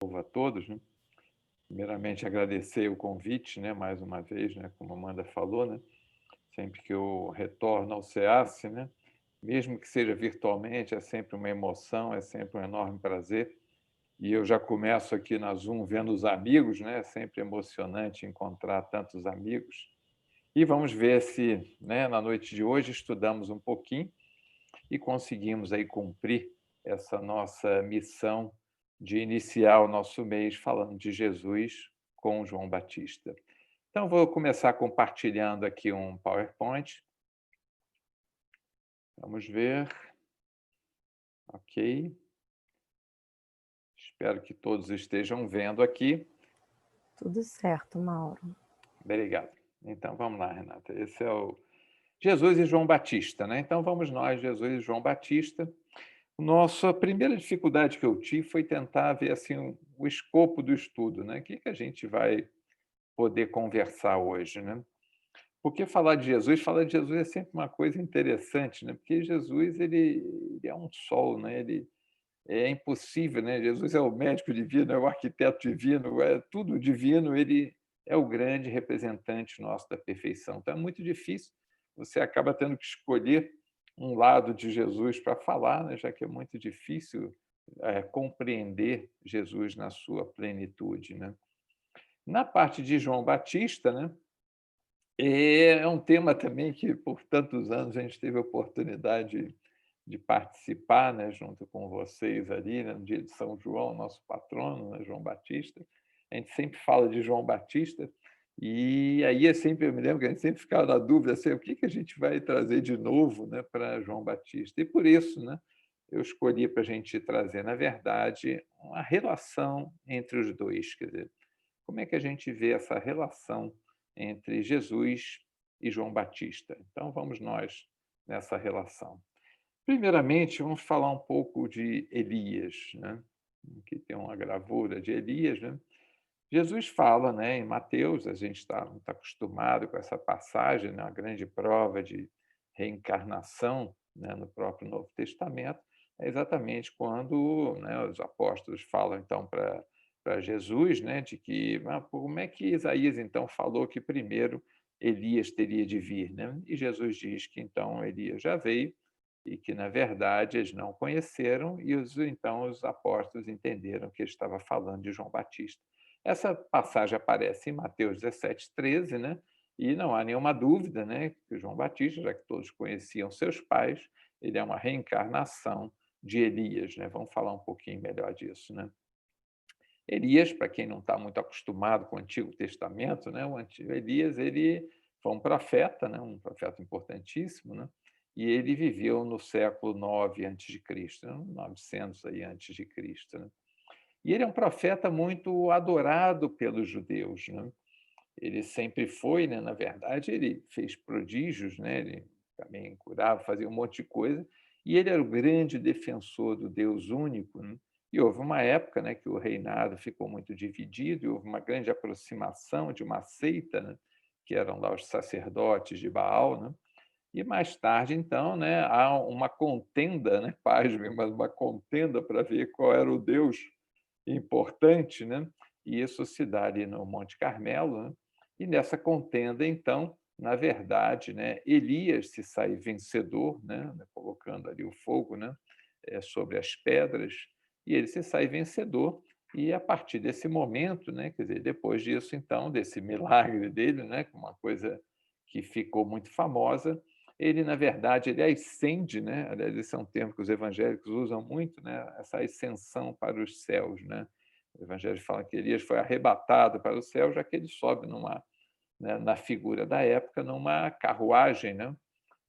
novo a todos, né? Primeiramente, agradecer o convite, né, mais uma vez, né, como a Amanda falou, né, sempre que eu retorno ao SEASSE, né, mesmo que seja virtualmente, é sempre uma emoção, é sempre um enorme prazer. E eu já começo aqui na Zoom vendo os amigos, né, é sempre emocionante encontrar tantos amigos. E vamos ver se, né, na noite de hoje estudamos um pouquinho e conseguimos aí cumprir essa nossa missão de iniciar o nosso mês falando de Jesus com João Batista. Então, vou começar compartilhando aqui um PowerPoint. Vamos ver. Ok. Espero que todos estejam vendo aqui. Tudo certo, Mauro. Obrigado. Então, vamos lá, Renata. Esse é o Jesus e João Batista, né? Então, vamos nós, Jesus e João Batista. Nossa primeira dificuldade que eu tive foi tentar ver assim o escopo do estudo, né? O que a gente vai poder conversar hoje, né? Porque falar de Jesus é sempre uma coisa interessante, né? Porque Jesus ele é um sol, né? Ele é impossível, né? Jesus é o médico divino, é o arquiteto divino, é tudo divino. Ele é o grande representante nosso da perfeição. Então é muito difícil. Você acaba tendo que escolher um lado de Jesus para falar, né? Já que é muito difícil compreender Jesus na sua plenitude, né? Na parte de João Batista, né? É um tema também que, por tantos anos, a gente teve a oportunidade de participar, né, junto com vocês ali, né, no dia de São João, nosso patrono, né, João Batista. A gente sempre fala de João Batista, e aí eu me lembro que a gente sempre ficava na dúvida, assim, o que a gente vai trazer de novo, né, para João Batista. E por isso, né, eu escolhi para a gente trazer, na verdade, uma relação entre os dois, quer dizer, como é que a gente vê essa relação entre Jesus e João Batista? Então, vamos nós nessa relação. Primeiramente, vamos falar um pouco de Elias, né? Que tem uma gravura de Elias, né? Jesus fala, né, em Mateus, a gente está muito acostumado com essa passagem, né, uma grande prova de reencarnação, né, no próprio Novo Testamento, é exatamente quando, né, os apóstolos falam então para Jesus, né, de que como é que Isaías então falou que primeiro Elias teria de vir, né? E Jesus diz que então Elias já veio e que na verdade eles não conheceram e então os apóstolos entenderam que ele estava falando de João Batista. Essa passagem aparece em Mateus 17:13, né? E não há nenhuma dúvida, né, que João Batista, já que todos conheciam seus pais, ele é uma reencarnação de Elias, né? Vamos falar um pouquinho melhor disso, né? Elias, para quem não está muito acostumado com o Antigo Testamento, né, o antigo Elias ele foi um profeta, né, um profeta importantíssimo, né? E ele viveu no século 9 antes de Cristo, né, 900 aí antes de Cristo, né? E ele é um profeta muito adorado pelos judeus, né? Ele sempre foi, né, na verdade, ele fez prodígios, né? Ele também curava, fazia um monte de coisa, e ele era o grande defensor do Deus único, né? E houve uma época, né, que o reinado ficou muito dividido, e houve uma grande aproximação de uma seita, né, que eram lá os sacerdotes de Baal, né? E mais tarde, então, né, há uma contenda, né, pasmem, mas uma contenda para ver qual era o Deus importante, né? E isso se dá ali no Monte Carmelo, né? E nessa contenda, então, na verdade, né, Elias se sai vencedor, né, colocando ali o fogo, né, sobre as pedras, e ele se sai vencedor. E a partir desse momento, né, quer dizer, depois disso, então, desse milagre dele, né, uma coisa que ficou muito famosa, ele, na verdade, ele ascende, né? Aliás, esse é um termo que os evangélicos usam muito, né? Essa ascensão para os céus, né? O evangelho fala que Elias foi arrebatado para o céu, já que ele sobe né, na figura da época, numa carruagem, né?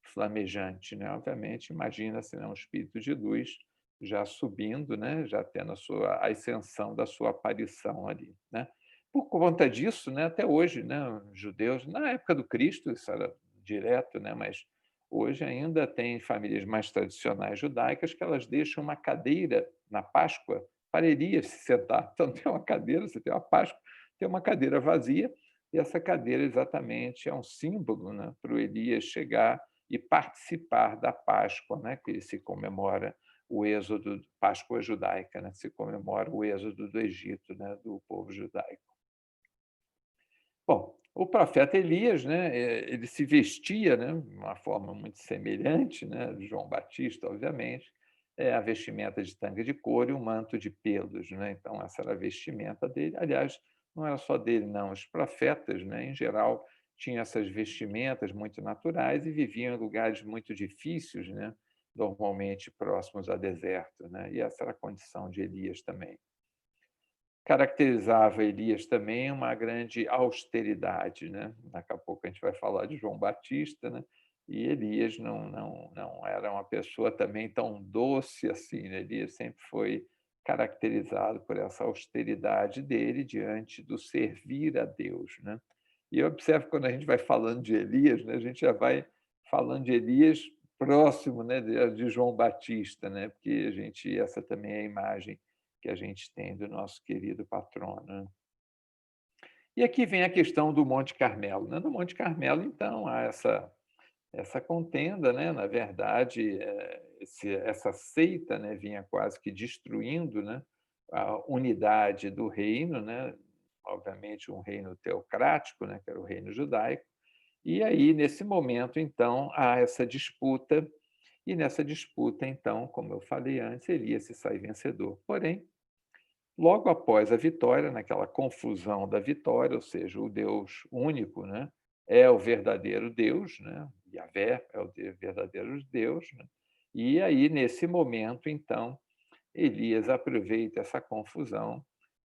Flamejante, né? Obviamente, imagina-se, né, um espírito de luz já subindo, né? Já tendo a ascensão da sua aparição ali, né? Por conta disso, né, até hoje, né, os judeus, na época do Cristo, isso era direto, né, mas hoje ainda tem famílias mais tradicionais judaicas que elas deixam uma cadeira na Páscoa para Elias se sentar. Então, tem uma cadeira, você tem uma Páscoa, tem uma cadeira vazia, e essa cadeira exatamente é um símbolo, né, para o Elias chegar e participar da Páscoa, né, que se comemora o êxodo, Páscoa judaica, né? Se comemora o êxodo do Egito, né? Do povo judaico. Bom, o profeta Elias, né? Ele se vestia, né? De uma forma muito semelhante, né? De João Batista, obviamente, a vestimenta de tanga de couro e um manto de pelos, né? Então essa era a vestimenta dele. Aliás, não era só dele, não. Os profetas, né? Em geral, tinham essas vestimentas muito naturais e viviam em lugares muito difíceis, né? Normalmente próximos a deserto, né? E essa era a condição de Elias também. Caracterizava Elias também uma grande austeridade, né? Daqui a pouco a gente vai falar de João Batista, né? E Elias não era uma pessoa também tão doce assim, né? Elias sempre foi caracterizado por essa austeridade dele diante do servir a Deus, né? E eu observo quando a gente vai falando de Elias, né? A gente já vai falando de Elias próximo, né? De João Batista, né? Porque a gente, essa também é a imagem que a gente tem do nosso querido patrono, né? E aqui vem a questão do Monte Carmelo, né? No Monte Carmelo, então, há essa contenda, né? Na verdade, essa seita, né? Vinha quase que destruindo, né? A unidade do reino, né? Obviamente um reino teocrático, né? Que era o reino judaico. E aí, nesse momento, então, há essa disputa, e nessa disputa, então, como eu falei antes, Elias se sai vencedor. Porém, logo após a vitória, naquela confusão da vitória, ou seja, o Deus único, né, é o verdadeiro Deus, né, Yahvé é o verdadeiro Deus, né, e aí, nesse momento, então, Elias aproveita essa confusão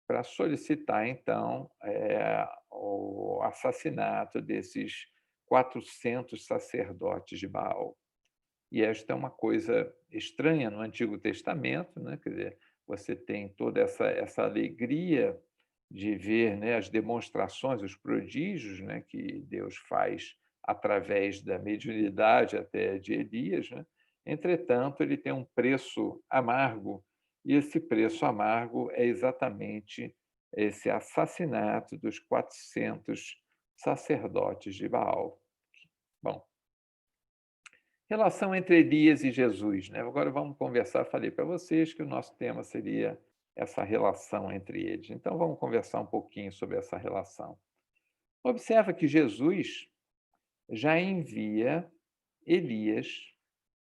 para solicitar, então, o assassinato desses 400 sacerdotes de Baal. E esta é uma coisa estranha no Antigo Testamento, né? Quer dizer, você tem toda essa alegria de ver, né, as demonstrações, os prodígios, né, que Deus faz através da mediunidade até de Elias, né? Entretanto, ele tem um preço amargo, e esse preço amargo é exatamente esse assassinato dos 400 sacerdotes de Baal. Bom, relação entre Elias e Jesus, né? Agora vamos conversar. Falei para vocês que o nosso tema seria essa relação entre eles. Então vamos conversar um pouquinho sobre essa relação. Observa que Jesus já envia Elias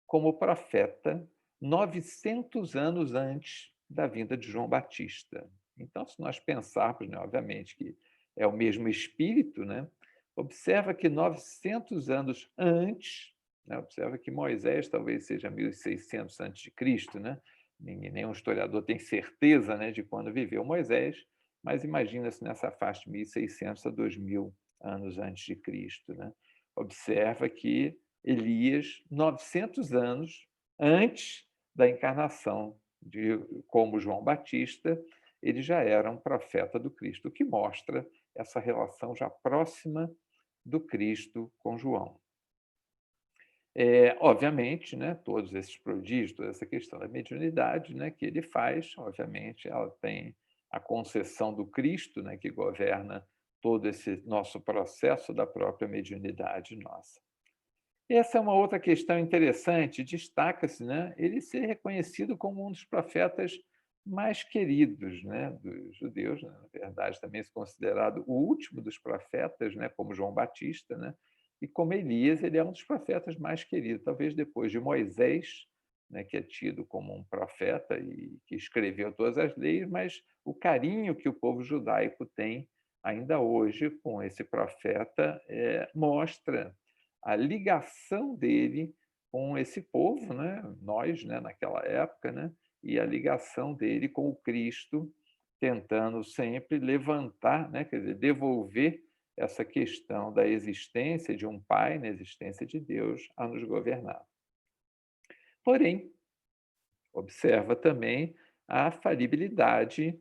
como profeta 900 anos antes da vinda de João Batista. Então, se nós pensarmos, né, obviamente, que é o mesmo Espírito, né, observa que 900 anos antes, né, observa que Moisés talvez seja 1600 antes de Cristo, né? Nenhum historiador tem certeza, né, de quando viveu Moisés, mas imagina-se nessa faixa de 1600 a 2000 anos antes de Cristo, né? Observa que Elias, 900 anos antes da encarnação de como João Batista, ele já era um profeta do Cristo, o que mostra essa relação já próxima do Cristo com João. Obviamente, né, todos esses prodígios, toda essa questão da mediunidade, né, que ele faz, obviamente, ela tem a concessão do Cristo, né, que governa todo esse nosso processo da própria mediunidade nossa. Essa é uma outra questão interessante, destaca-se, né, ele ser reconhecido como um dos profetas mais queridos, né, dos judeus, né, na verdade, também se considerado o último dos profetas, né, como João Batista, né, e como Elias, ele é um dos profetas mais queridos, talvez depois de Moisés, né, que é tido como um profeta e que escreveu todas as leis, mas o carinho que o povo judaico tem ainda hoje com esse profeta mostra a ligação dele com esse povo, né? Nós, né, naquela época, né? E a ligação dele com o Cristo, tentando sempre levantar, né? Quer dizer, devolver essa questão da existência de um Pai, na existência de Deus, a nos governar. Porém, observa também a falibilidade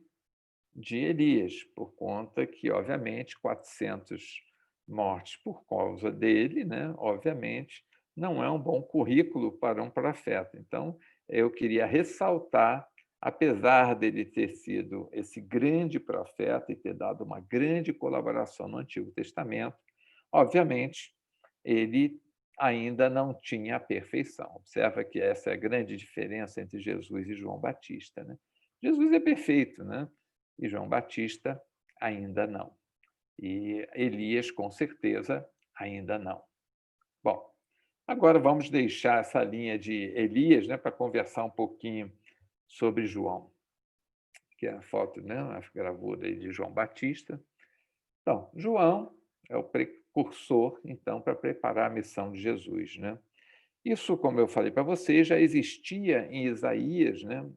de Elias, por conta que, obviamente, 400 mortes por causa dele, né? Obviamente, não é um bom currículo para um profeta. Então, eu queria ressaltar, apesar dele ter sido esse grande profeta e ter dado uma grande colaboração no Antigo Testamento, obviamente, ele ainda não tinha a perfeição. Observa que essa é a grande diferença entre Jesus e João Batista, né? Jesus é perfeito, né? E João Batista ainda não. E Elias, com certeza, ainda não. Bom, agora vamos deixar essa linha de Elias, né, para conversar um pouquinho sobre João, que é a foto, né, a gravura aí de João Batista. Então, João é o precursor, então, para preparar a missão de Jesus, né? Isso, como eu falei para você, já existia em Isaías, né?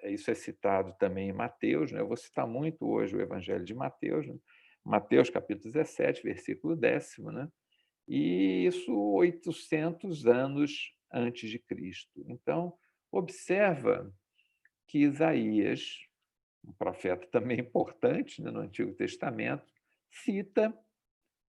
Isso é citado também em Mateus, né? Eu vou citar muito hoje o Evangelho de Mateus, né? Mateus capítulo 17, versículo 10º, né? E isso 800 anos antes de Cristo. Então, observa que Isaías, um profeta também importante, né, no Antigo Testamento, cita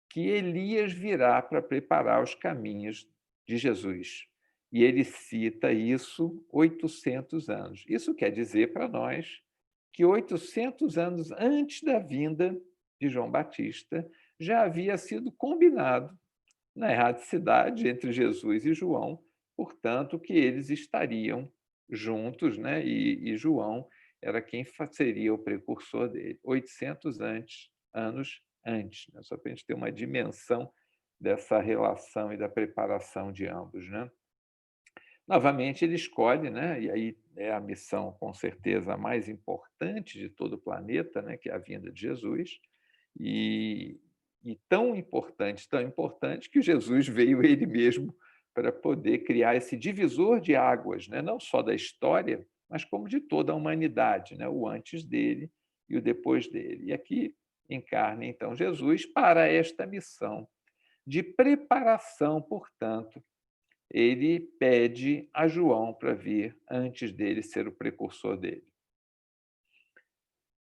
que Elias virá para preparar os caminhos de Jesus. E ele cita isso 800 anos. Isso quer dizer para nós que 800 anos antes da vinda de João Batista já havia sido combinado na erradicidade entre Jesus e João, portanto, que eles estariam juntos, né? E João era quem seria o precursor dele, 800 anos antes, né? Só para a gente ter uma dimensão dessa relação e da preparação de ambos, né? Novamente, ele escolhe, né? E aí é a missão, com certeza, a mais importante de todo o planeta, né? Que é a vinda de Jesus, e, tão importante, que Jesus veio ele mesmo para poder criar esse divisor de águas, né? Não só da história, mas como de toda a humanidade, né? O antes dele e o depois dele. E aqui encarna, então, Jesus para esta missão de preparação, portanto, ele pede a João para vir antes dele ser o precursor dele.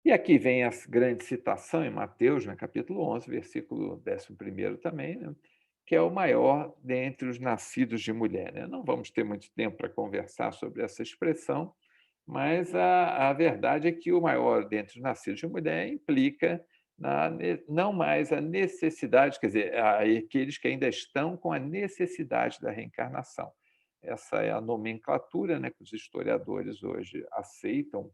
E aqui vem a grande citação em Mateus, no capítulo 11, versículo 11º também, né? Que é o maior dentre os nascidos de mulher, né? Não vamos ter muito tempo para conversar sobre essa expressão, mas a verdade é que o maior dentre os nascidos de mulher implica não mais a necessidade, quer dizer, aqueles que ainda estão com a necessidade da reencarnação. Essa é a nomenclatura, né, que os historiadores hoje aceitam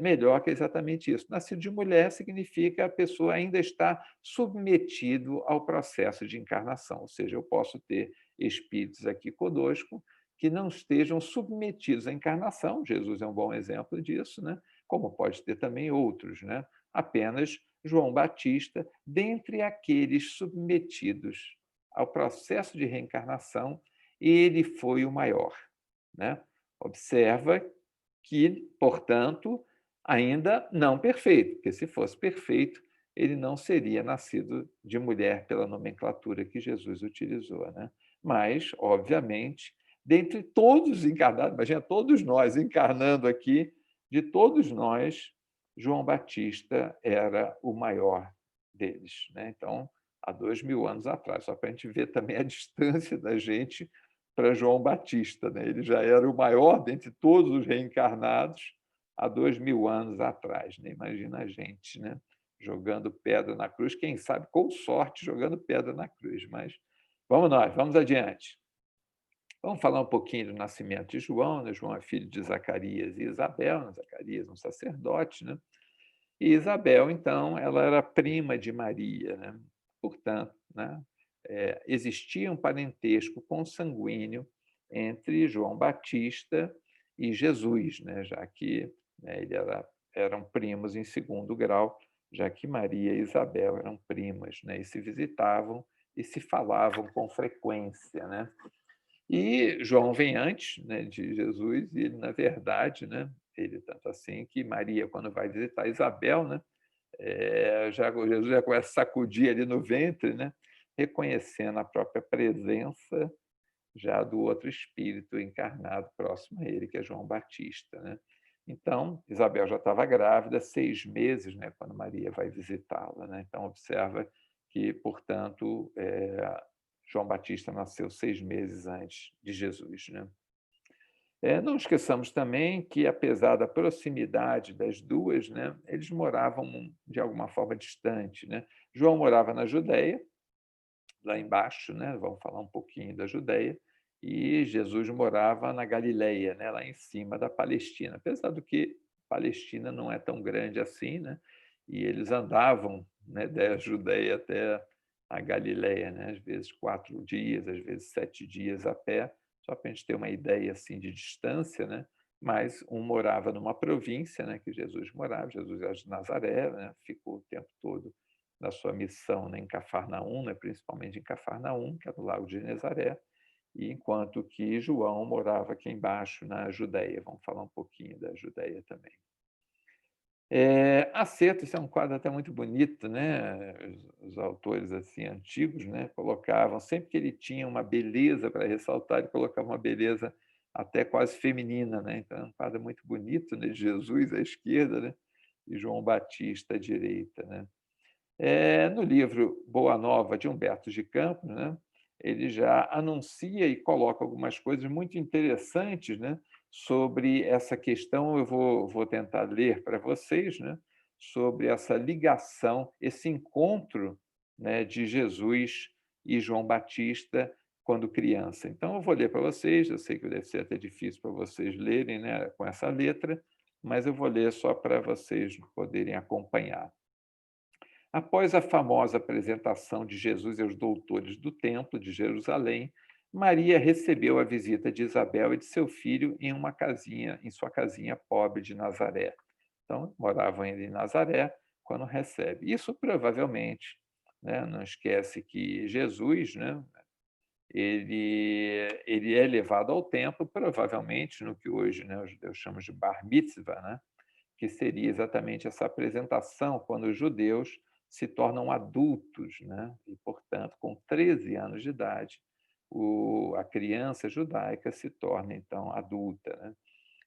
melhor, que é exatamente isso. Nascido de mulher significa a pessoa ainda está submetido ao processo de encarnação, ou seja, eu posso ter espíritos aqui conosco que não estejam submetidos à encarnação, Jesus é um bom exemplo disso, né? Como pode ter também outros, né? Apenas João Batista, dentre aqueles submetidos ao processo de reencarnação, ele foi o maior, né? Observa que, portanto, ainda não perfeito, porque se fosse perfeito, ele não seria nascido de mulher pela nomenclatura que Jesus utilizou, né? Mas, obviamente, dentre todos os encarnados, imagina todos nós encarnando aqui, de todos nós, João Batista era o maior deles, né? Então, há 2000 anos atrás, só para a gente ver também a distância da gente para João Batista, né? Ele já era o maior dentre todos os reencarnados há 2000 anos atrás, né? Imagina a gente, né? Jogando pedra na cruz, quem sabe com sorte jogando pedra na cruz, mas vamos nós, vamos adiante. Vamos falar um pouquinho do nascimento de João, né? João é filho de Zacarias e Isabel, né? Zacarias um sacerdote, né? E Isabel, então, ela era prima de Maria, né? Portanto, né, existia um parentesco consanguíneo entre João Batista e Jesus, né, já que, né, eram primos em segundo grau, já que Maria e Isabel eram primas, né, e se visitavam e se falavam com frequência, né? E João vem antes, né, de Jesus, e ele, na verdade, né, ele tanto assim que Maria, quando vai visitar Isabel, né, Jesus já começa a sacudir ali no ventre, né, reconhecendo a própria presença já do outro espírito encarnado próximo a ele, que é João Batista, né? Então, Isabel já estava grávida, 6 meses, né, quando Maria vai visitá-la, né? Então, observa que, portanto, João Batista nasceu 6 meses antes de Jesus, né? Não esqueçamos também que, apesar da proximidade das duas, né, eles moravam de alguma forma distante, né? João morava na Judéia, lá embaixo, né? Vamos falar um pouquinho da Judéia, e Jesus morava na Galileia, né? Lá em cima da Palestina. Apesar do que Palestina não é tão grande assim, né? E eles andavam, né, da Judéia até a Galileia, né? Às vezes 4 dias, às vezes 7 dias a pé, só para a gente ter uma ideia assim de distância, né? Mas um morava numa província, né, que Jesus morava, Jesus era de Nazaré, né? Ficou o tempo todo na sua missão, né, em Cafarnaum, né, principalmente em Cafarnaum, que é do Lago de Genezaré, e enquanto que João morava aqui embaixo na Judéia. Vamos falar um pouquinho da Judéia também. Acerto, isso é um quadro até muito bonito, né? Os autores assim antigos, né, colocavam, sempre que ele tinha uma beleza para ressaltar, ele colocava uma beleza até quase feminina, né? Então é um quadro muito bonito, né? De Jesus à esquerda, né? E João Batista à direita, né? No livro Boa Nova, de Humberto de Campos, né, ele já anuncia e coloca algumas coisas muito interessantes, né, sobre essa questão. Eu vou tentar ler para vocês, né, sobre essa ligação, esse encontro, né, de Jesus e João Batista quando criança. Então, eu vou ler para vocês, eu sei que deve ser até difícil para vocês lerem, né, com essa letra, mas eu vou ler só para vocês poderem acompanhar. Após a famosa apresentação de Jesus aos doutores do Templo de Jerusalém, Maria recebeu a visita de Isabel e de seu filho em uma casinha, em sua casinha pobre de Nazaré. Então, moravam ainda em Nazaré quando recebe. Isso provavelmente, né, não esquece que Jesus, né, ele é levado ao templo, provavelmente no que hoje, né, os judeus chamam de bar mitzvah, né, que seria exatamente essa apresentação quando os judeus se tornam adultos, né? E, portanto, com 13 anos de idade, a criança judaica se torna, então, adulta, né?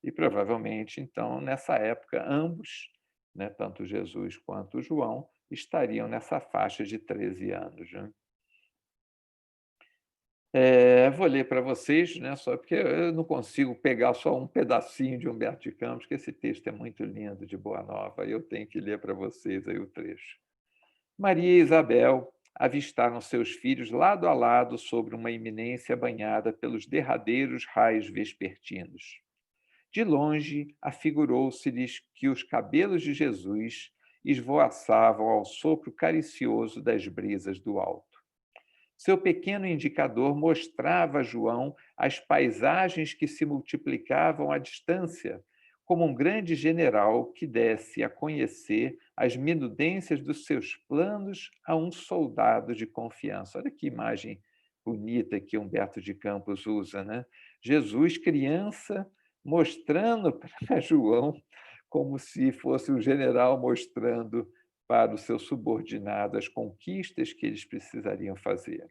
E, provavelmente, então, nessa época, ambos, né, tanto Jesus quanto João, estariam nessa faixa de 13 anos, né? Vou ler para vocês, né, só porque eu não consigo pegar só um pedacinho de Humberto de Campos, que esse texto é muito lindo, de Boa Nova, e eu tenho que ler para vocês aí o trecho. Maria e Isabel avistaram seus filhos lado a lado sobre uma eminência banhada pelos derradeiros raios vespertinos. De longe, afigurou-se-lhes que os cabelos de Jesus esvoaçavam ao sopro caricioso das brisas do alto. Seu pequeno indicador mostrava a João as paisagens que se multiplicavam à distância, como um grande general que desse a conhecer as minudências dos seus planos a um soldado de confiança. Olha que imagem bonita que Humberto de Campos usa, né? Jesus, criança, mostrando para João como se fosse um general mostrando para o seu subordinado as conquistas que eles precisariam fazer.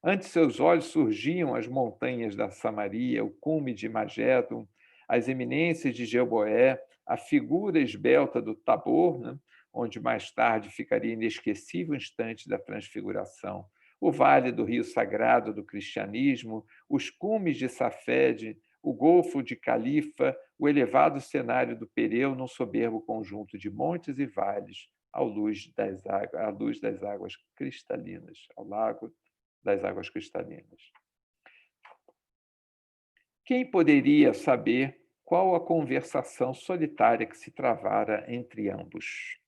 Ante seus olhos surgiam as montanhas da Samaria, o cume de Magedon, as eminências de Gilboé, a figura esbelta do Tabor, né, onde mais tarde ficaria inesquecível o instante da transfiguração, o vale do rio sagrado do cristianismo, os cumes de Safed, o golfo de Califa, o elevado cenário do Pereu num soberbo conjunto de montes e vales, à luz das águas cristalinas, ao lago das águas cristalinas. Quem poderia saber qual a conversação solitária que se travara entre ambos?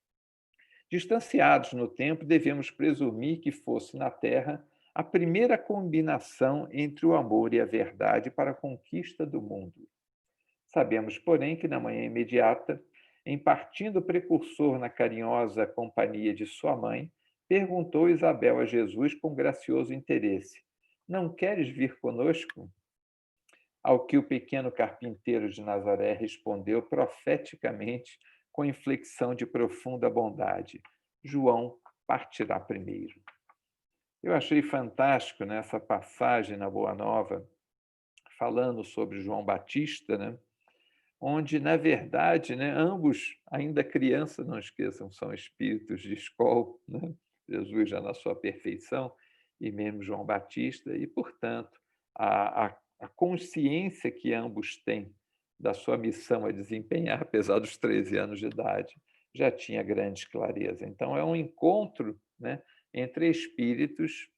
Distanciados no tempo, devemos presumir que fosse na Terra a primeira combinação entre o amor e a verdade para a conquista do mundo. Sabemos, porém, que na manhã imediata, em partindo o precursor na carinhosa companhia de sua mãe, perguntou Isabel a Jesus com gracioso interesse: Não queres vir conosco? Ao que o pequeno carpinteiro de Nazaré respondeu profeticamente, com inflexão de profunda bondade: João partirá primeiro. Eu achei fantástico nessa passagem na Boa Nova, falando sobre João Batista, né? Onde, na verdade, né, ambos, ainda crianças, não esqueçam, são espíritos de escola, né? Jesus já na sua perfeição, e mesmo João Batista, e, portanto, a consciência que ambos têm da sua missão a desempenhar, apesar dos 13 anos de idade, já tinha grande clareza. Então, é um encontro, né, entre espíritos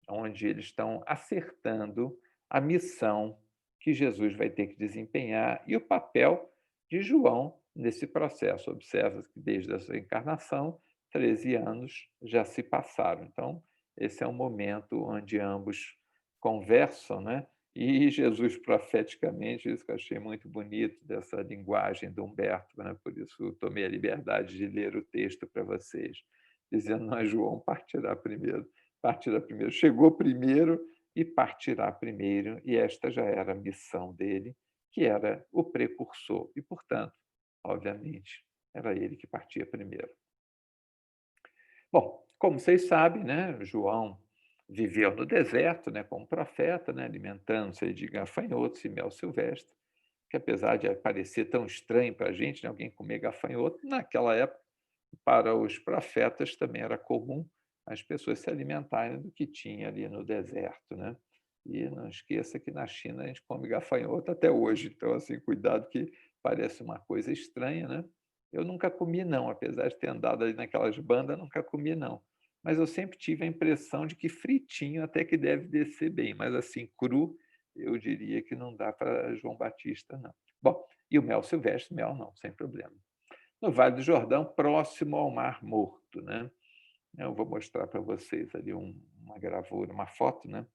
onde eles estão acertando a missão que Jesus vai ter que desempenhar e o papel de João nesse processo. Observa que desde a sua encarnação, 13 anos já se passaram. Então, esse é um momento onde ambos conversam, né? E Jesus, profeticamente, isso que eu achei muito bonito, dessa linguagem do Humberto, né? Por isso eu tomei a liberdade de ler o texto para vocês, dizendo: não, João partirá primeiro. Partirá primeiro. Chegou primeiro e partirá primeiro, e esta já era a missão dele, que era o precursor, e, portanto, obviamente, era ele que partia primeiro. Bom, como vocês sabem, né, João viveu no deserto, né, como profeta, né, alimentando-se de gafanhotos e mel silvestre, que apesar de parecer tão estranho para a gente, né, alguém comer gafanhoto, naquela época, para os profetas também era comum as pessoas se alimentarem do que tinha ali no deserto, né? E não esqueça que na China a gente come gafanhoto até hoje, então, assim, cuidado, que parece uma coisa estranha, né? Eu nunca comi não, apesar de ter andado ali naquelas bandas, nunca comi não. Mas eu sempre tive a impressão de que fritinho até que deve descer bem, mas assim, cru, eu diria que não dá para João Batista, não. Bom, e o mel silvestre, mel não, sem problema. No Vale do Jordão, próximo ao Mar Morto, né? Eu vou mostrar para vocês ali uma gravura, uma foto, né,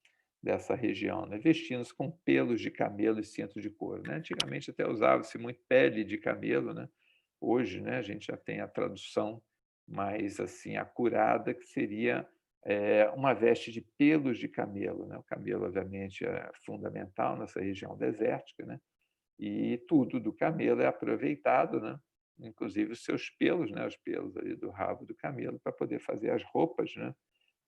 dessa região, né, vestindo-se com pelos de camelo e cinto de couro, né? Antigamente até usava-se muito pele de camelo, né? Hoje, né, a gente já tem a tradução mais assim acurada, que seria uma veste de pelos de camelo, né? O camelo, obviamente, é fundamental nessa região desértica, né? E tudo do camelo é aproveitado, né? Inclusive os seus pelos, né? Os pelos ali do rabo do camelo, para poder fazer as roupas, né?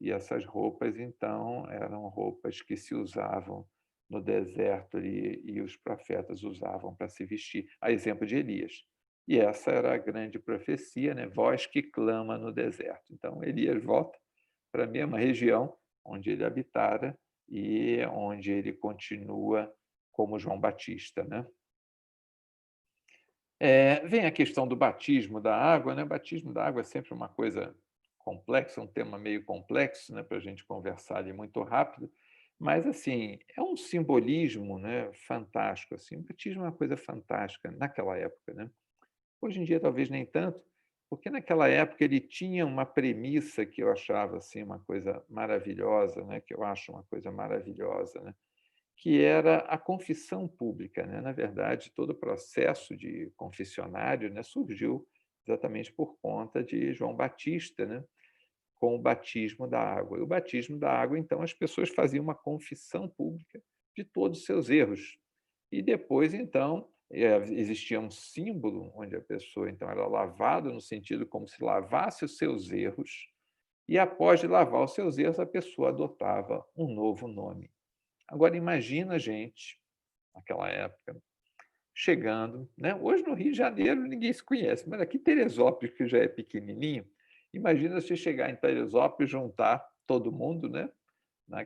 E essas roupas, então, eram roupas que se usavam no deserto ali, e os profetas usavam para se vestir, a exemplo de Elias. E essa era a grande profecia, né? Voz que clama no deserto. Então, Elias volta para a mesma região onde ele habitara e onde ele continua como João Batista, né? Vem a questão do batismo da água, né? O batismo da água é sempre uma coisa complexa, um tema meio complexo, né, para a gente conversar ali muito rápido, mas assim é um simbolismo, né, fantástico. Assim, o batismo é uma coisa fantástica naquela época, né? Hoje em dia talvez nem tanto, porque naquela época ele tinha uma premissa que eu achava assim uma coisa maravilhosa, né, que eu acho uma coisa maravilhosa, né, que era a confissão pública, né? Na verdade, todo o processo de confessionário, né, surgiu exatamente por conta de João Batista, né, com o batismo da água. E o batismo da água, então, as pessoas faziam uma confissão pública de todos os seus erros. E depois, então, existia um símbolo onde a pessoa, então, era lavada no sentido como se lavasse os seus erros, e após de lavar os seus erros, a pessoa adotava um novo nome. Agora imagina a gente, naquela época, chegando, né? Hoje no Rio de Janeiro ninguém se conhece, mas aqui Teresópolis, que já é pequenininho, imagina se chegar em Teresópolis e juntar todo mundo, né?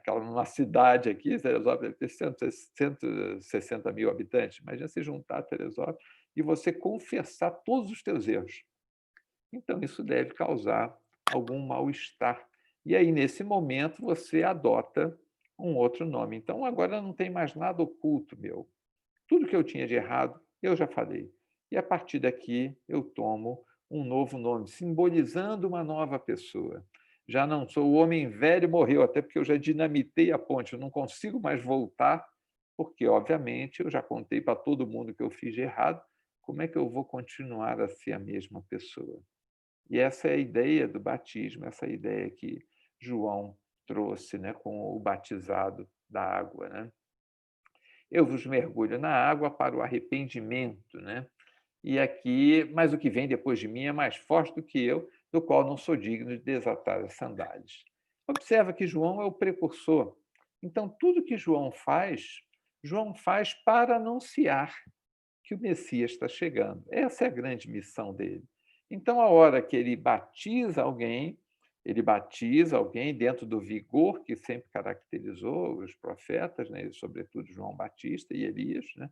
Numa cidade aqui, Teresópolis deve ter 160 mil habitantes. Imagina se juntar Teresópolis e você confessar todos os teus erros. Então, isso deve causar algum mal-estar. E aí, nesse momento, você adota um outro nome. Então, agora não tem mais nada oculto meu. Tudo que eu tinha de errado, eu já falei. E a partir daqui, eu tomo um novo nome, simbolizando uma nova pessoa. Já não sou o homem velho, morreu, até porque eu já dinamitei a ponte, eu não consigo mais voltar, porque, obviamente, eu já contei para todo mundo que eu fiz de errado. Como é que eu vou continuar a ser a mesma pessoa? E essa é a ideia do batismo, essa ideia que João trouxe, né, com o batizado da água, né? Eu vos mergulho na água para o arrependimento, né? E aqui, mas o que vem depois de mim é mais forte do que eu, do qual não sou digno de desatar as sandálias. Observa que João é o precursor. Então, tudo que João faz para anunciar que o Messias está chegando. Essa é a grande missão dele. Então, a hora que ele batiza alguém dentro do vigor que sempre caracterizou os profetas, né, sobretudo João Batista e Elias, né?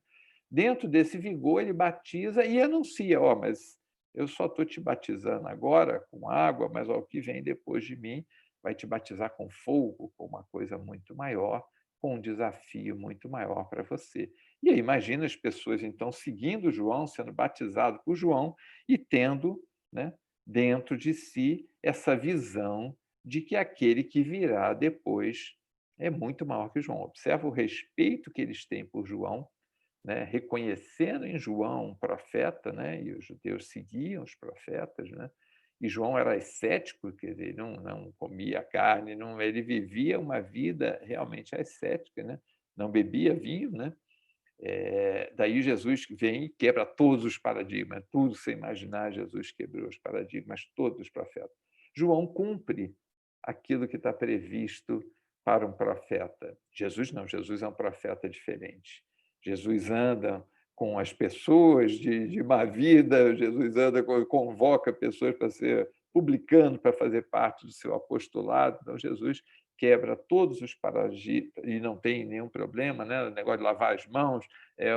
Dentro desse vigor, ele batiza e anuncia: ó, mas eu só estou te batizando agora com água, mas ó, o que vem depois de mim vai te batizar com fogo, com uma coisa muito maior, com um desafio muito maior para você. E aí imagina as pessoas, então, seguindo João, sendo batizado por João e tendo, né, dentro de si essa visão de que aquele que virá depois é muito maior que João. Observa o respeito que eles têm por João, né, reconhecendo em João um profeta, né, e os judeus seguiam os profetas, né, e João era ascético, quer dizer, ele não comia carne, não, ele vivia uma vida realmente ascética, né, não bebia vinho, né, daí Jesus vem e quebra todos os paradigmas, tudo sem imaginar, Jesus quebrou os paradigmas, todos os profetas. João cumpre aquilo que está previsto para um profeta. Jesus não, Jesus é um profeta diferente. Jesus anda com as pessoas de má vida, Jesus anda, convoca pessoas para ser publicano, para fazer parte do seu apostolado. Então, Jesus quebra todos os paradigmas e não tem nenhum problema, né? O negócio de lavar as mãos,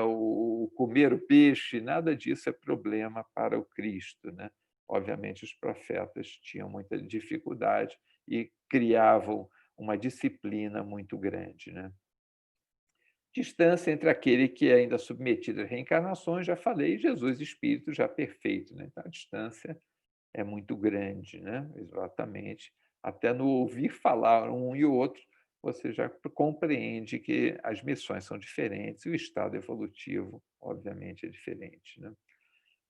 o comer o peixe, nada disso é problema para o Cristo, né? Obviamente, os profetas tinham muita dificuldade e criavam uma disciplina muito grande, né? Distância entre aquele que é ainda submetido às reencarnações, já falei, e Jesus, espírito já perfeito, né? Então, a distância é muito grande, né? Exatamente. Até no ouvir falar um e o outro, você já compreende que as missões são diferentes e o estado evolutivo, obviamente, é diferente, né?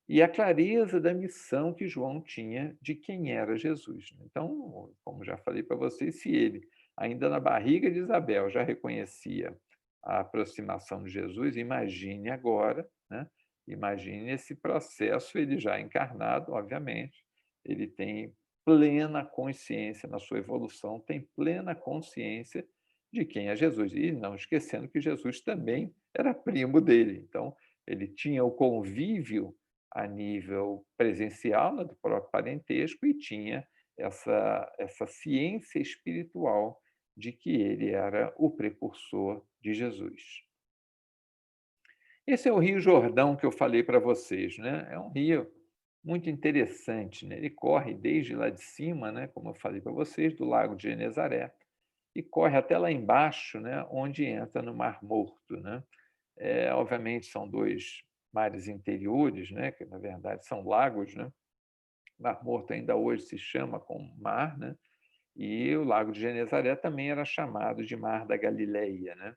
E a clareza da missão que João tinha de quem era Jesus, né? Então, como já falei para vocês, se ele, ainda na barriga de Isabel, já reconhecia a aproximação de Jesus, imagine agora, né? Imagine esse processo, ele já encarnado, obviamente, ele tem plena consciência na sua evolução, tem plena consciência de quem é Jesus. E não esquecendo que Jesus também era primo dele. Então, ele tinha o convívio a nível presencial, né, do próprio parentesco, e tinha essa ciência espiritual de que ele era o precursor de Jesus. Esse é o Rio Jordão que eu falei para vocês, né? É um rio muito interessante, né? Ele corre desde lá de cima, né, como eu falei para vocês, do Lago de Genezaré, e corre até lá embaixo, né, onde entra no Mar Morto, né? Obviamente são dois mares interiores, né, que na verdade são lagos, né? Mar Morto ainda hoje se chama como mar, né? E o Lago de Genezaré também era chamado de Mar da Galileia, né?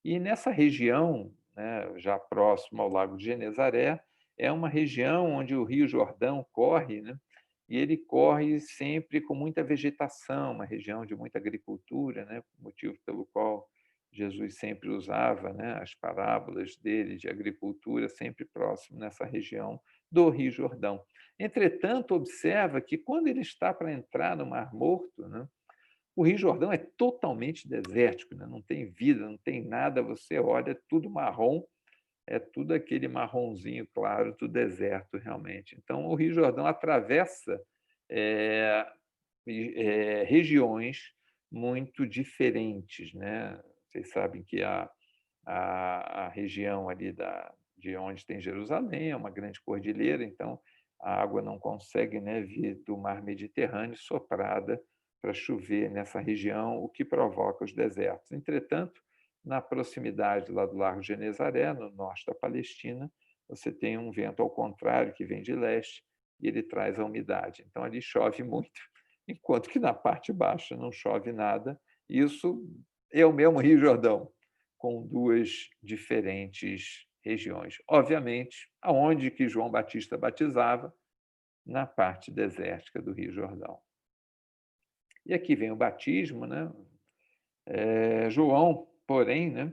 E nessa região, né, já próximo ao Lago de Genezaré, é uma região onde o Rio Jordão corre, né? E ele corre sempre com muita vegetação, uma região de muita agricultura, né? Motivo pelo qual Jesus sempre usava, né, as parábolas dele de agricultura sempre próximo nessa região do Rio Jordão. Entretanto, observa que quando ele está para entrar no Mar Morto, né, o Rio Jordão é totalmente desértico, né? Não tem vida, não tem nada, você olha, é tudo marrom, é tudo aquele marronzinho claro do deserto, realmente. Então, o Rio Jordão atravessa é, regiões muito diferentes, né? Vocês sabem que a região ali de onde tem Jerusalém é uma grande cordilheira, então a água não consegue, né, vir do mar Mediterrâneo soprada para chover nessa região, o que provoca os desertos. Entretanto, na proximidade lá do Largo de Genezaré, no norte da Palestina, você tem um vento ao contrário que vem de leste e ele traz a umidade. Então ali chove muito, enquanto que na parte baixa não chove nada. Isso é o mesmo Rio Jordão, com duas diferentes regiões. Obviamente, aonde que João Batista batizava? Na parte desértica do Rio Jordão. E aqui vem o batismo, né? João, porém, né?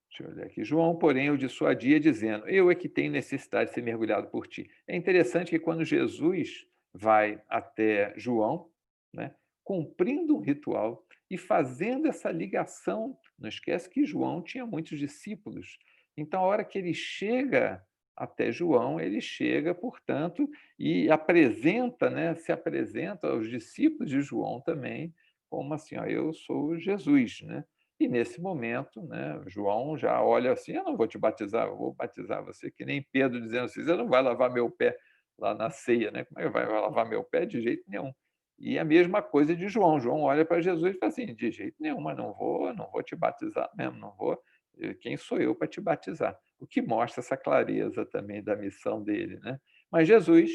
Deixa eu olhar aqui. João, porém, o dissuadia, dizendo: Eu é que tenho necessidade de ser mergulhado por ti. É interessante que quando Jesus vai até João, né, cumprindo um ritual e fazendo essa ligação, não esquece que João tinha muitos discípulos. Então, a hora que ele chega até João, ele chega, portanto, e apresenta, né, se apresenta aos discípulos de João também, como assim, ó, eu sou Jesus, né? E nesse momento, né, João já olha assim: Eu não vou te batizar, eu vou batizar você, que nem Pedro dizendo assim: Você não vai lavar meu pé lá na ceia, né? Como é que vai lavar meu pé? De jeito nenhum. E a mesma coisa de João. João olha para Jesus e fala assim: de jeito nenhum, mas não vou te batizar mesmo, não vou. Quem sou eu para te batizar? O que mostra essa clareza também da missão dele, né? Mas Jesus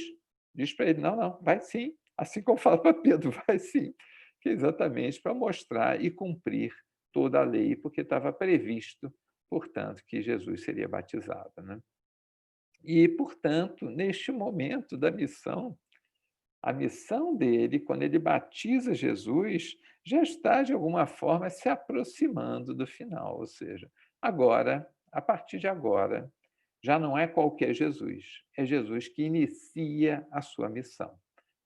diz para ele: não, não, vai sim. Assim como fala para Pedro, vai sim. Que é exatamente para mostrar e cumprir toda a lei, porque estava previsto, portanto, que Jesus seria batizado, né? E, portanto, neste momento da missão, a missão dele, quando ele batiza Jesus, já está, de alguma forma, se aproximando do final. Ou seja, agora, a partir de agora, já não é qualquer Jesus, é Jesus que inicia a sua missão.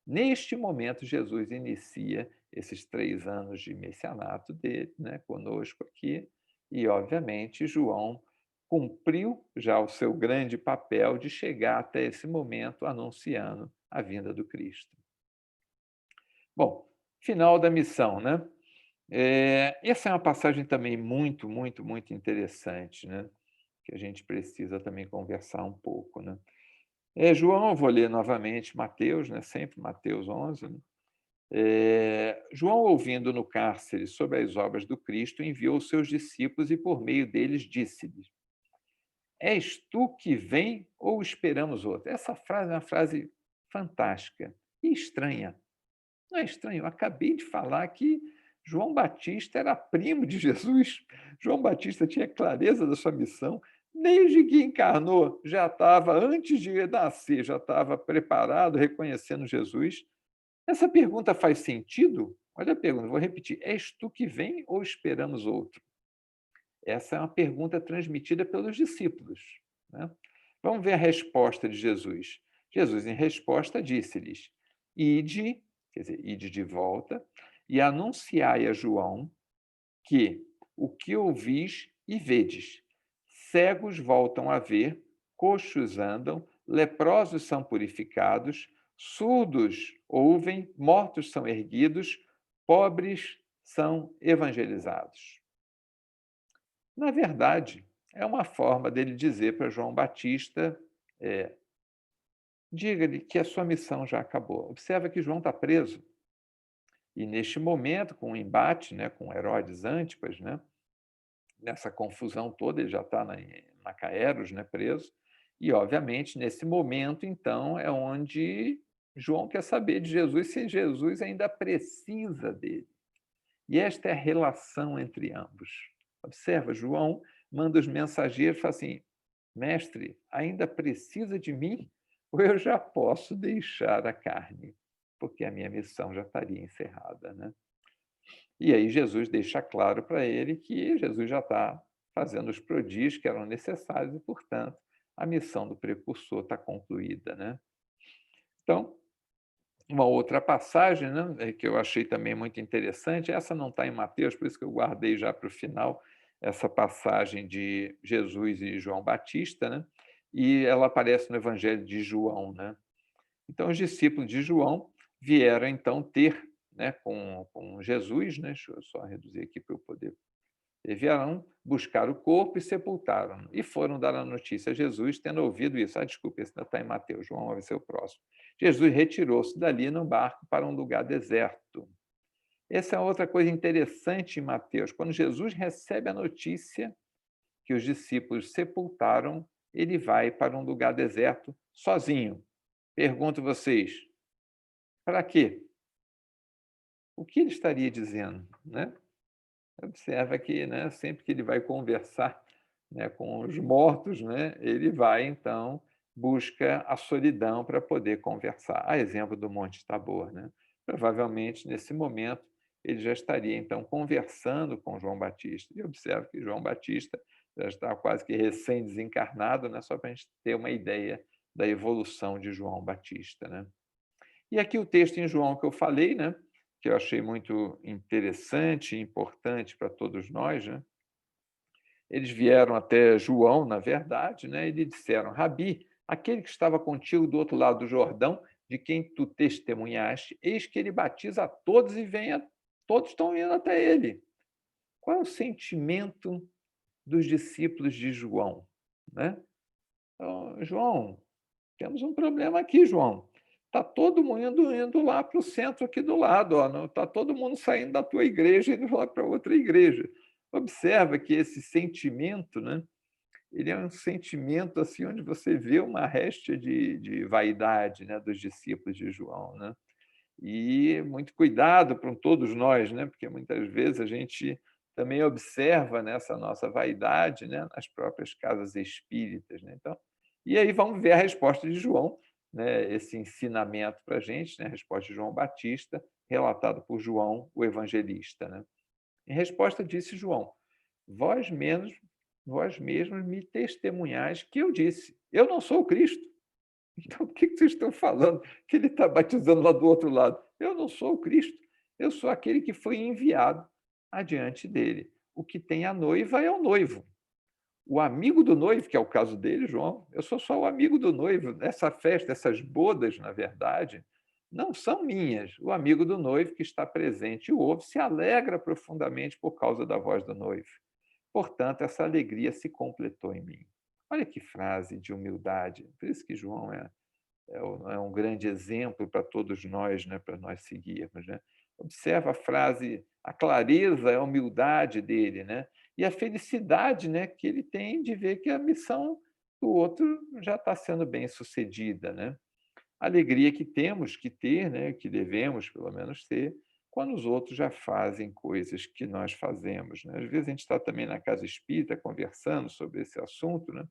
Neste momento, Jesus inicia esses 3 anos de messianato dele, né, conosco aqui, e, obviamente, João cumpriu já o seu grande papel de chegar até esse momento anunciando a vinda do Cristo. Bom, final da missão, né? Essa é uma passagem também muito, muito, muito interessante, né? Que a gente precisa também conversar um pouco, né? João, eu vou ler novamente Mateus, né? Sempre Mateus 11, né? João, ouvindo no cárcere sobre as obras do Cristo, enviou os seus discípulos e, por meio deles, disse-lhes: És tu que vem ou esperamos outro? Essa frase é uma frase fantástica e estranha. Não é estranho? Eu acabei de falar que João Batista era primo de Jesus. João Batista tinha clareza da sua missão. Desde que encarnou, já estava, antes de nascer, já estava preparado, reconhecendo Jesus. Essa pergunta faz sentido? Olha a pergunta, vou repetir. És tu que vem ou esperamos outro? Essa é uma pergunta transmitida pelos discípulos, né? Vamos ver a resposta de Jesus. Jesus, em resposta, disse-lhes: Ide, quer dizer, ide de volta, e anunciai a João que o que ouvis e vedes: cegos voltam a ver, coxos andam, leprosos são purificados, surdos ouvem, mortos são erguidos, pobres são evangelizados. Na verdade, é uma forma dele dizer para João Batista, eh, diga-lhe que a sua missão já acabou. Observa que João está preso, e neste momento, com o embate, né, com Herodes Antipas, né, nessa confusão toda, ele já está na Macaeros, né, preso, e, obviamente, nesse momento, então, é onde João quer saber de Jesus, se Jesus ainda precisa dele. E esta é a relação entre ambos. Observa, João manda os mensageiros e fala assim: mestre, ainda precisa de mim? Ou eu já posso deixar a carne? Porque a minha missão já estaria encerrada, né? E aí Jesus deixa claro para ele que Jesus já está fazendo os prodígios que eram necessários e, portanto, a missão do precursor está concluída, né? Então, uma outra passagem, né, que eu achei também muito interessante, essa não está em Mateus, por isso que eu guardei já para o final, essa passagem de Jesus e João Batista, né, e ela aparece no Evangelho de João, né? Então, os discípulos de João vieram, então, ter, né, com Jesus, né, deixa eu só reduzir aqui para eu poder. Vieram buscar o corpo e sepultaram. E foram dar a notícia a Jesus, tendo ouvido isso. Desculpa, esse ainda está em Mateus, João vai ser o próximo. Jesus retirou-se dali no barco para um lugar deserto. Essa é outra coisa interessante em Mateus. Quando Jesus recebe a notícia que os discípulos sepultaram, ele vai para um lugar deserto sozinho. Pergunto a vocês, para quê? O que ele estaria dizendo, né? Observa que, né, sempre que ele vai conversar, né, com os mortos, né, ele vai, então, busca a solidão para poder conversar. A exemplo do Monte Tabor, né? Provavelmente, nesse momento, ele já estaria, então, conversando com João Batista. E observa que João Batista já está quase que recém-desencarnado, né, só para a gente ter uma ideia da evolução de João Batista, né? E aqui o texto em João que eu falei, né, que eu achei muito interessante e importante para todos nós, né? Eles vieram até João, na verdade, né, e lhe disseram: Rabi, aquele que estava contigo do outro lado do Jordão, de quem tu testemunhaste, eis que ele batiza a todos e todos estão indo até ele. Qual é o sentimento dos discípulos de João, né? Então, João, temos um problema aqui, João. Está todo mundo indo lá para o centro aqui do lado, ó, não está todo mundo saindo da tua igreja e indo lá para outra igreja. Observa que esse sentimento, né, ele é um sentimento assim onde você vê uma réstia de vaidade, né, dos discípulos de João, né? E muito cuidado para todos nós, né, porque muitas vezes a gente também observa nessa nossa vaidade, né, nas próprias casas espíritas, né? Então, e aí vamos ver a resposta de João, né, esse ensinamento para a gente, né, a resposta de João Batista, relatado por João, o evangelista, né? Em resposta disse João: Vós menos, vós mesmos me testemunhais que eu disse: Eu não sou o Cristo. Então, o que vocês estão falando? Que ele está batizando lá do outro lado. Eu não sou o Cristo. Eu sou aquele que foi enviado adiante dele. O que tem a noiva é o noivo. O amigo do noivo, que é o caso dele, João, eu sou só o amigo do noivo. Essa festa, essas bodas, na verdade, não são minhas. O amigo do noivo que está presente e o ouve se alegra profundamente por causa da voz do noivo. Portanto, essa alegria se completou em mim. Olha que frase de humildade. Por isso que João é um grande exemplo para todos nós, né, para nós seguirmos. Né? Observa a frase, a clareza, a humildade dele, né? E a felicidade, né, que ele tem de ver que a missão do outro já está sendo bem sucedida. Né? A alegria que temos que ter, né, que devemos pelo menos ter, quando os outros já fazem coisas que nós fazemos. Né? Às vezes a gente está também na casa espírita conversando sobre esse assunto, né?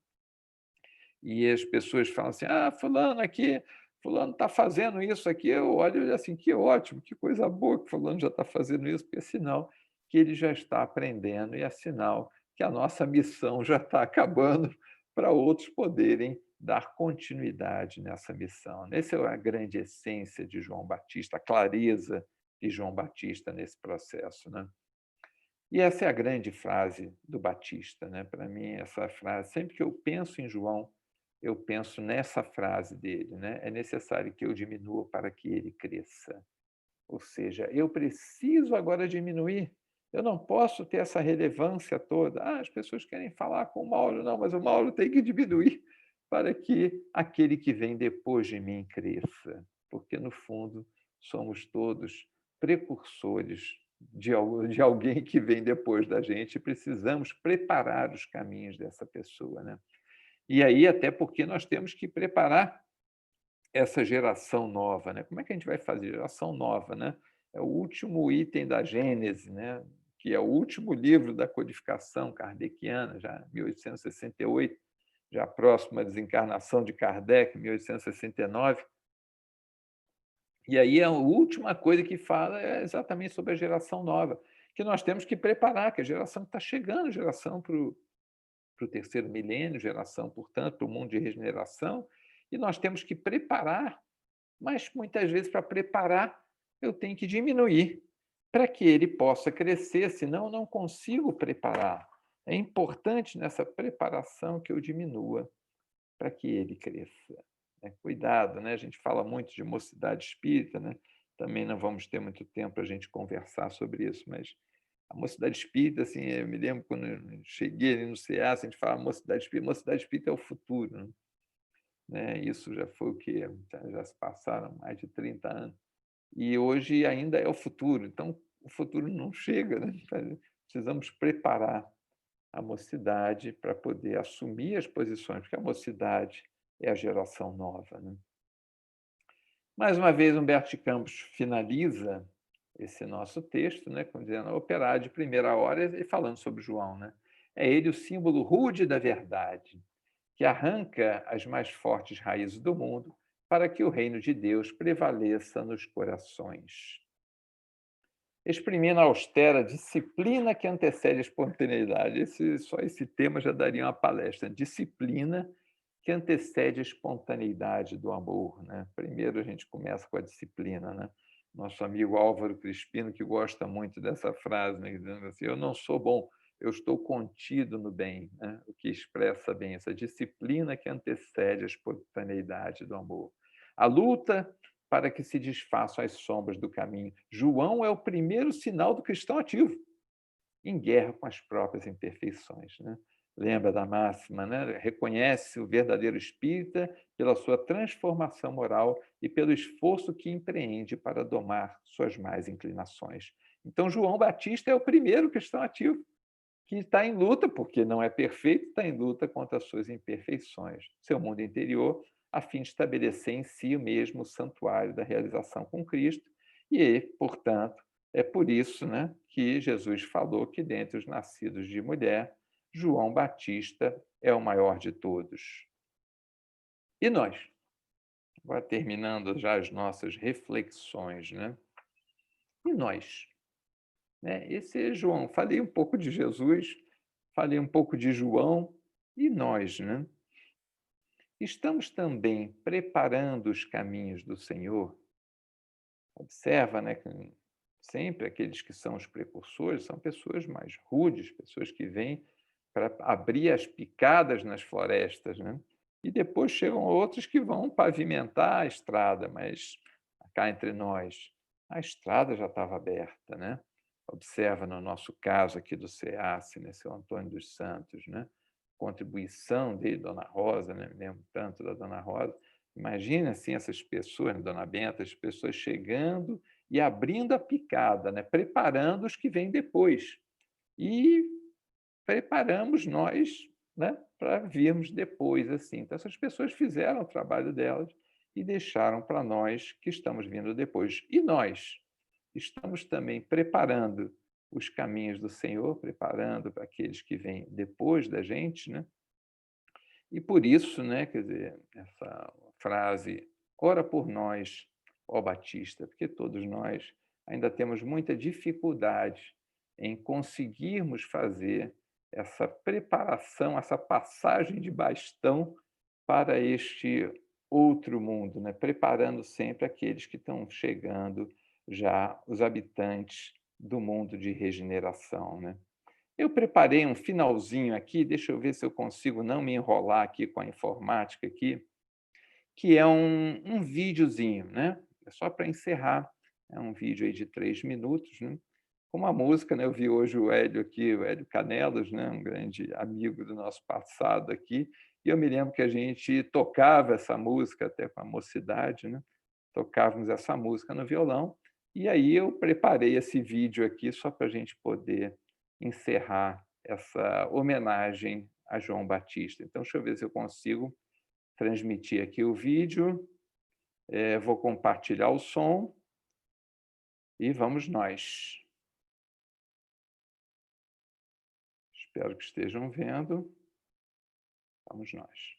E as pessoas falam assim: ah, fulano aqui, fulano está fazendo isso aqui. Eu olho assim, que ótimo, que coisa boa que fulano já está fazendo isso, porque é sinal que ele já está aprendendo e é sinal que a nossa missão já está acabando para outros poderem dar continuidade nessa missão. Essa é a grande essência de João Batista, a clareza de João Batista nesse processo, né? E essa é a grande frase do Batista, né? Para mim, essa frase, sempre que eu penso em João, eu penso nessa frase dele, né? É necessário que eu diminua para que ele cresça. Ou seja, eu preciso agora diminuir. Eu não posso ter essa relevância toda. Ah, as pessoas querem falar com o Mauro, não, mas o Mauro tem que diminuir para que aquele que vem depois de mim cresça. Porque, no fundo, somos todos precursores de alguém que vem depois da gente e precisamos preparar os caminhos dessa pessoa, né? E aí, até porque nós temos que preparar essa geração nova, né? Como é que a gente vai fazer geração nova, né? É o último item da Gênese, né? Que é o último livro da codificação kardeciana, já 1868, já próximo à desencarnação de Kardec, 1869. E aí a última coisa que fala é exatamente sobre a geração nova, que nós temos que preparar, que a geração que está chegando, geração para o terceiro milênio, geração, portanto, para o mundo de regeneração, e nós temos que preparar, mas muitas vezes para preparar eu tenho que diminuir para que ele possa crescer, senão eu não consigo preparar. É importante nessa preparação que eu diminua para que ele cresça. Né? Cuidado, né? A gente fala muito de mocidade espírita, né? Também não vamos ter muito tempo para a gente conversar sobre isso, mas a mocidade espírita, assim, eu me lembro quando eu cheguei ali no CEAS, a gente fala mocidade espírita é o futuro, né? Isso já foi o quê? Já se passaram mais de 30 anos. E hoje ainda é o futuro, então o futuro não chega, né? Precisamos preparar a mocidade para poder assumir as posições, porque a mocidade é a geração nova, né? Mais uma vez, Humberto de Campos finaliza esse nosso texto, né, dizendo operar de primeira hora e falando sobre João, né? É ele o símbolo rude da verdade, que arranca as mais fortes raízes do mundo para que o reino de Deus prevaleça nos corações. Exprimindo a austera disciplina que antecede a espontaneidade. Só esse tema já daria uma palestra. Disciplina que antecede a espontaneidade do amor. Né? Primeiro a gente começa com a disciplina. Né? Nosso amigo Álvaro Crispino, que gosta muito dessa frase, né? Dizendo assim, eu não sou bom, eu estou contido no bem. Né? O que expressa bem essa disciplina que antecede a espontaneidade do amor. A luta para que se desfaçam as sombras do caminho. João é o primeiro sinal do cristão ativo, em guerra com as próprias imperfeições. Né? lembra da máxima, né? Reconhece o verdadeiro espírita pela sua transformação moral e pelo esforço que empreende para domar suas más inclinações. Então, João Batista é o primeiro cristão ativo que está em luta, porque não é perfeito, está em luta contra as suas imperfeições, seu mundo interior, a fim de estabelecer em si mesmo o santuário da realização com Cristo. E, portanto, é por isso, né, que Jesus falou que dentre os nascidos de mulher, João Batista é o maior de todos. E nós? Agora terminando já as nossas reflexões, né? E nós? Né? Esse é João. Falei um pouco de Jesus, falei um pouco de João, e nós, né? Estamos também preparando os caminhos do Senhor? Observa, né, que sempre aqueles que são os precursores são pessoas mais rudes, pessoas que vêm para abrir as picadas nas florestas, né? E depois chegam outros que vão pavimentar a estrada, mas cá entre nós, a estrada já estava aberta, né? Observa no nosso caso aqui do CEAC, né, seu Antônio dos Santos, né? Contribuição de Dona Rosa, né? Me lembro tanto da Dona Rosa. Imagina assim essas pessoas, né, Dona Benta, as pessoas chegando e abrindo a picada, né? Preparando os que vêm depois. E preparamos nós, né, para virmos depois. Assim. Então, essas pessoas fizeram o trabalho delas e deixaram para nós que estamos vindo depois. E nós estamos também preparando os caminhos do Senhor, preparando para aqueles que vêm depois da gente, né? E por isso, né, quer dizer, essa frase, ora por nós, ó Batista, porque todos nós ainda temos muita dificuldade em conseguirmos fazer essa preparação, essa passagem de bastão para este outro mundo, né? Preparando sempre aqueles que estão chegando já, os habitantes do mundo de regeneração, né? Eu preparei um finalzinho aqui, deixa eu ver se eu consigo não me enrolar aqui com a informática aqui, que é um videozinho, né? É só para encerrar, é um vídeo aí de 3 minutos, né? Com uma música, né? Eu vi hoje o Hélio aqui, o Hélio Canelos, né? Um grande amigo do nosso passado aqui, e eu me lembro que a gente tocava essa música até com a mocidade, né? Tocávamos essa música no violão, e aí eu preparei esse vídeo aqui só para a gente poder encerrar essa homenagem a João Batista. Então, deixa eu ver se eu consigo transmitir aqui o vídeo. Vou compartilhar o som e vamos nós. Espero que estejam vendo. Vamos nós.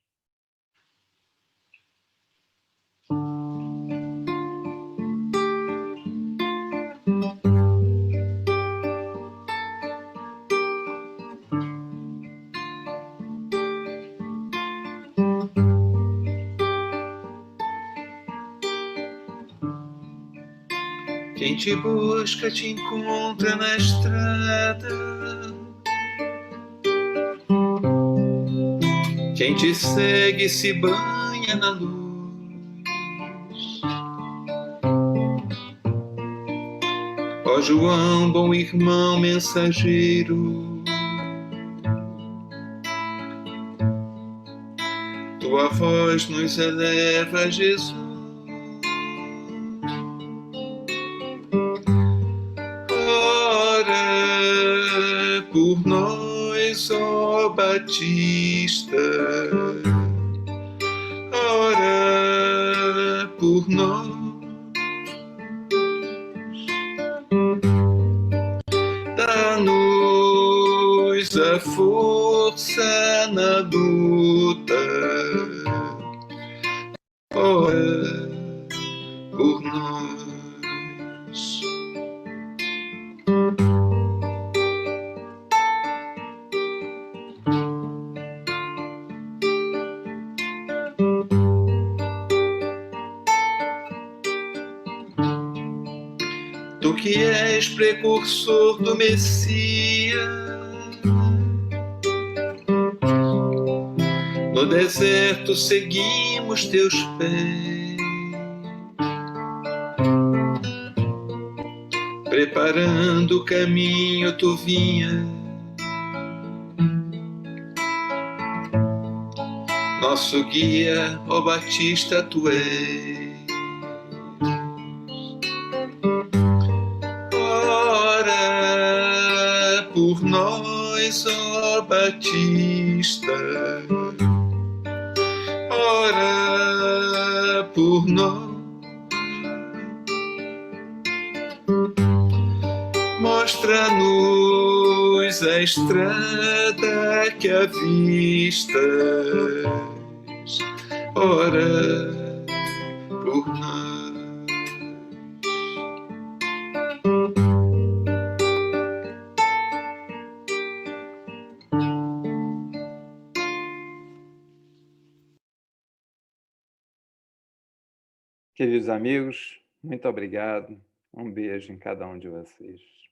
Quem te busca te encontra na estrada. Quem te segue se banha na luz. Ó João, bom irmão mensageiro, tua voz nos eleva a Jesus. Por nós, ó Batista, ora por nós. Dá-nos a força na luta, ora por nós. Tu que és precursor do Messias, no deserto seguimos teus pés, preparando o caminho tu vinhas, nosso guia, ó Batista, tu és. Ora por nós, ó Batista, ora por nós. Mostra-nos a estrada que avistas, ora por nós. Queridos amigos, muito obrigado. Um beijo em cada um de vocês.